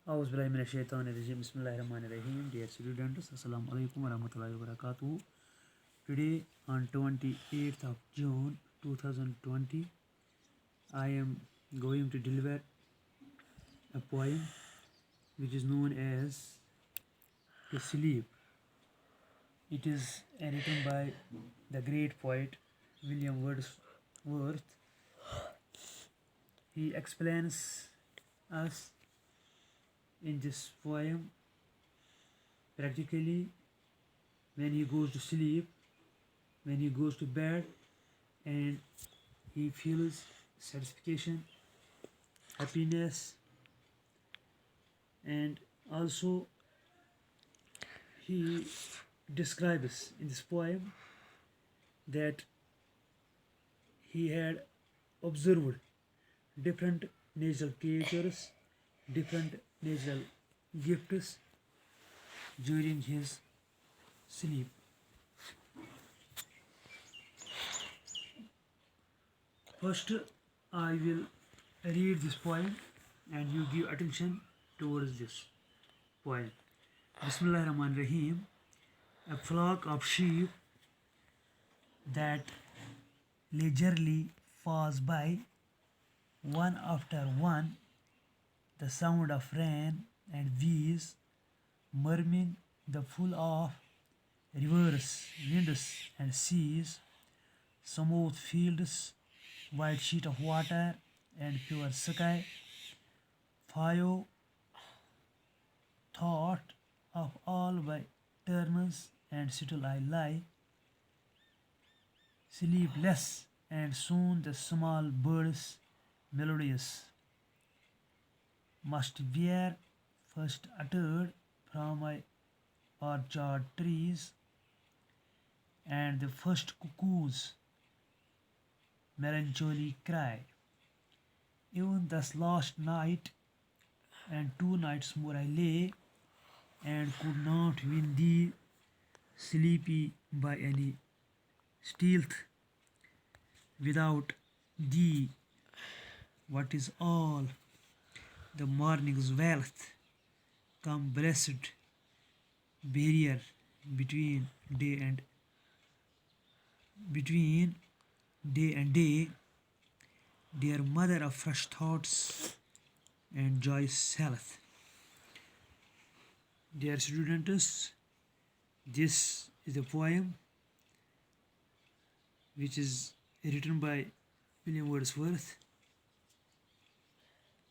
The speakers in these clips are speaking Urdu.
Auzu billahi minash shaitanir rajim. Bismillahirrahmanirrahim. Dear students, Assalamu alaikum warahmatullahi wabarakatuh. Today on 28th of June 2020, I am going to deliver a poem which is known as To Sleep. It is written by the great poet William Wordsworth. He explains us in this poem practically when he goes to sleep, when he goes to bed, and he feels satisfaction, happiness, and also he describes in this poem that he had observed different natural creatures, different natural gifts during his sleep. First, I will read this poem and you give attention towards this poem. Bismillahirrahmanirrahim. A flock of sheep that leisurely pass by, one after one, the sound of rain and bees murmuring, the full of rivers, winds, and seas, smooth fields, white sheet of water, and pure sky. Follow thought of all by turns, and still I lie, sleepless, and soon the small birds, melodious, must bear first uttered from my orchard trees, and the first cuckoo's melancholy cry. Even thus last night and 2 nights more I lay, and could not win thee, sleepy by any stealth. Without thee, what is all the morning's wealth? Come, blessed barrier between day and day, dear mother of fresh thoughts and joyous health. Dear students, this is a poem which is written by William Wordsworth.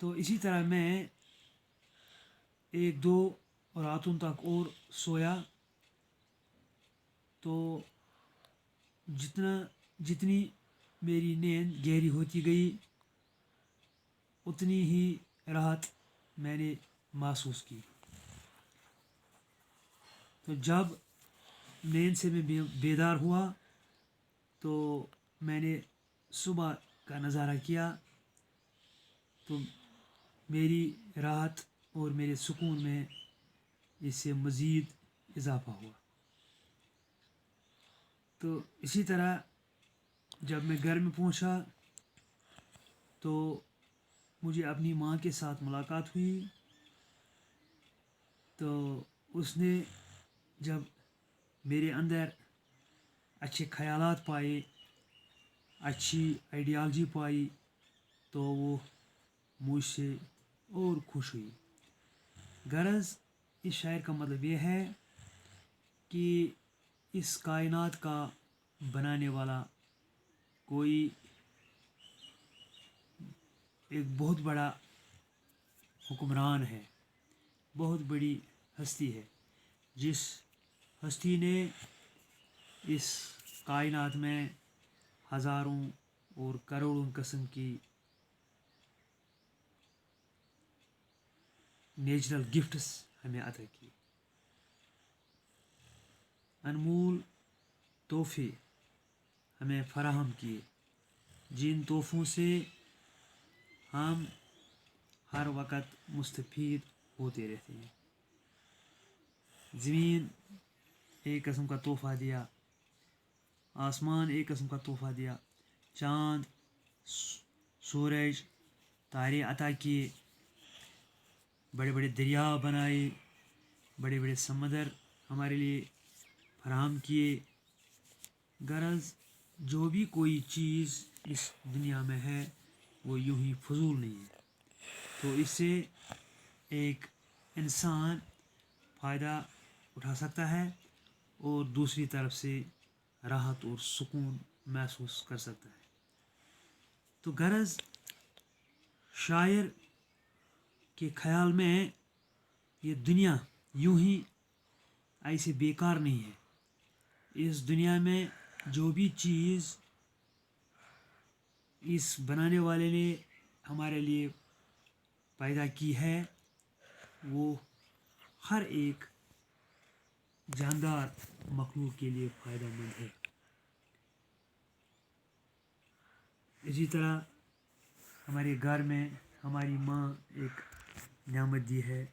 تو اسی طرح میں 1-2 راتوں تک اور سویا تو جتنی میری نیند گہری ہوتی گئی اتنی ہی راحت میں نے محسوس کی. تو جب نیند سے میں بیدار ہوا تو میں نے صبح کا نظارہ کیا تو میری راحت اور میرے سکون میں اس سے مزید اضافہ ہوا. تو اسی طرح جب میں گھر میں پہنچا تو مجھے اپنی ماں کے ساتھ ملاقات ہوئی. تو اس نے جب میرے اندر اچھے خیالات پائے، اچھی آئیڈیالوجی پائی تو وہ مجھ سے اور خوش ہوئی. غرض اس شاعر کا مطلب یہ ہے کہ اس کائنات کا بنانے والا کوئی ایک بہت بڑا حکمران ہے، بہت بڑی ہستی ہے، جس ہستی نے اس کائنات میں ہزاروں اور کروڑوں قسم کی نیچرل گفٹس ہمیں عطا کی، انمول تحفے ہمیں فراہم کیے، جن تحفوں سے ہم ہر وقت مستفید ہوتے رہتے ہیں. زمین ایک قسم کا تحفہ دیا، آسمان ایک قسم کا تحفہ دیا، چاند، سورج، تارے عطا کیے، بڑے بڑے دریا بنائے، بڑے بڑے سمندر ہمارے لیے فراہم کیے. غرض جو بھی کوئی چیز اس دنیا میں ہے وہ یوں ہی فضول نہیں ہے. تو اس سے ایک انسان فائدہ اٹھا سکتا ہے اور دوسری طرف سے راحت اور سکون محسوس کر سکتا ہے. تو غرض شاعر کے خیال میں یہ دنیا یوں ہی ایسے بیکار نہیں ہے. اس دنیا میں جو بھی چیز اس بنانے والے نے ہمارے لیے پیدا کی ہے وہ ہر ایک جاندار مخلوق کے لیے فائدہ مند ہے. اسی طرح ہمارے گھر میں ہماری ماں ایک نعمت دی ہے،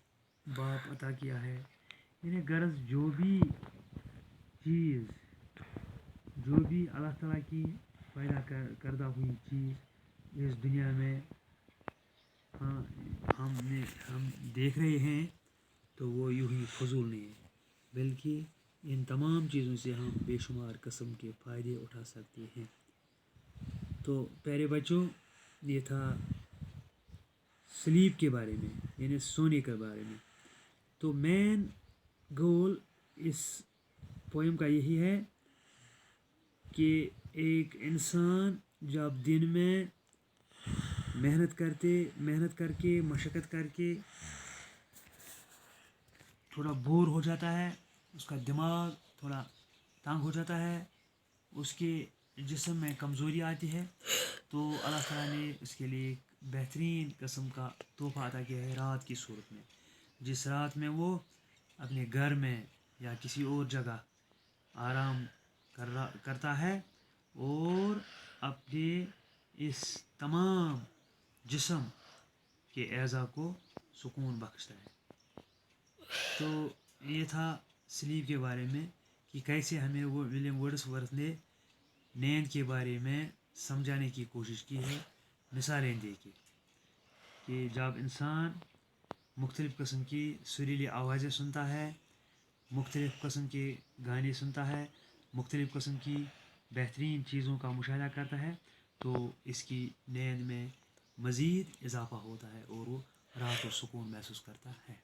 باپ عطا کیا ہے. یعنی غرض جو بھی چیز، جو بھی اللہ تعالیٰ کی پیدا کردہ ہوئی چیز اس دنیا میں ہم دیکھ رہے ہیں تو وہ یوں ہی فضول نہیں ہے، بلکہ ان تمام چیزوں سے ہم بے شمار قسم کے فائدے اٹھا سکتے ہیں. تو پیارے بچوں، یہ تھا سلیپ کے بارے میں، یعنی سونے کے بارے میں. تو مین گول اس پوئم کا یہی ہے کہ ایک انسان جب دن میں محنت کر کے مشقت کر کے تھوڑا بور ہو جاتا ہے، اس کا دماغ تھوڑا تنگ ہو جاتا ہے، اس کے جسم میں کمزوری آتی ہے، تو اللہ تعالیٰ نے اس کے لیے ایک بہترین قسم کا تحفہ عطا کیا ہے رات کی صورت میں، جس رات میں وہ اپنے گھر میں یا کسی اور جگہ آرام کرتا ہے اور اپنے اس تمام جسم کے اعضاء کو سکون بخشتا ہے. تو یہ تھا سلیپ کے بارے میں کہ کیسے ہمیں وہ ولیم ورڈسورتھ نے نیند کے بارے میں سمجھانے کی کوشش کی ہے مثالیں دے کے، کہ جب انسان مختلف قسم کی سریلی آوازیں سنتا ہے، مختلف قسم کے گانے سنتا ہے، مختلف قسم کی بہترین چیزوں کا مشاہدہ کرتا ہے تو اس کی نیند میں مزید اضافہ ہوتا ہے اور وہ راحت و سکون محسوس کرتا ہے.